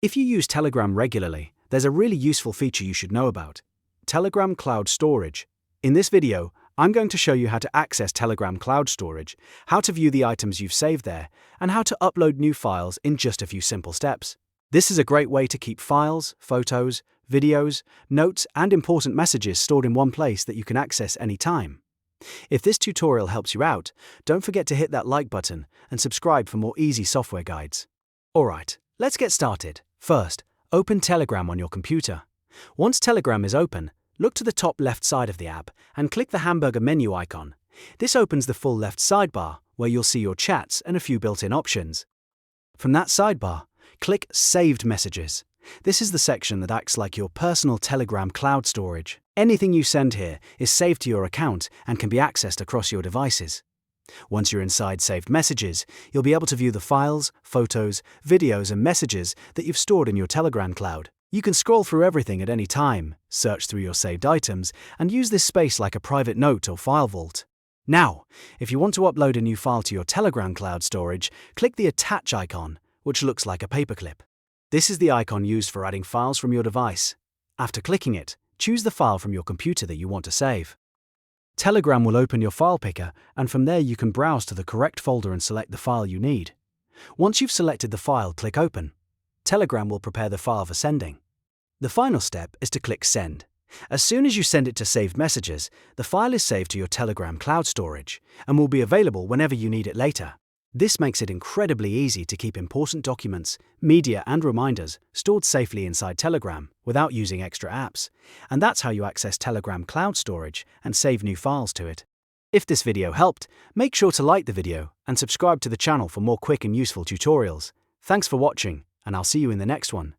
If you use Telegram regularly, there's a really useful feature you should know about: Telegram Cloud Storage. In this video, I'm going to show you how to access Telegram Cloud Storage, how to view the items you've saved there, and how to upload new files in just a few simple steps. This is a great way to keep files, photos, videos, notes, and important messages stored in one place that you can access anytime. If this tutorial helps you out, don't forget to hit that like button and subscribe for more easy software guides. Alright, let's get started. First, open Telegram on your computer. Once Telegram is open, look to the top left side of the app and click the hamburger menu icon. This opens the full left sidebar, where you'll see your chats and a few built-in options. From that sidebar, click Saved Messages. This is the section that acts like your personal Telegram cloud storage. Anything you send here is saved to your account and can be accessed across your devices. Once you're inside Saved Messages, you'll be able to view the files, photos, videos, and messages that you've stored in your Telegram cloud. You can scroll through everything at any time, search through your saved items, and use this space like a private note or file vault. Now, if you want to upload a new file to your Telegram cloud storage, click the Attach icon, which looks like a paperclip. This is the icon used for adding files from your device. After clicking it, choose the file from your computer that you want to save. Telegram will open your file picker, and from there you can browse to the correct folder and select the file you need. Once you've selected the file, click Open. Telegram will prepare the file for sending. The final step is to click Send. As soon as you send it to Saved Messages, the file is saved to your Telegram cloud storage and will be available whenever you need it later. This makes it incredibly easy to keep important documents, media, and reminders stored safely inside Telegram without using extra apps. And that's how you access Telegram cloud storage and save new files to it. If this video helped, make sure to like the video and subscribe to the channel for more quick and useful tutorials. Thanks for watching, and I'll see you in the next one.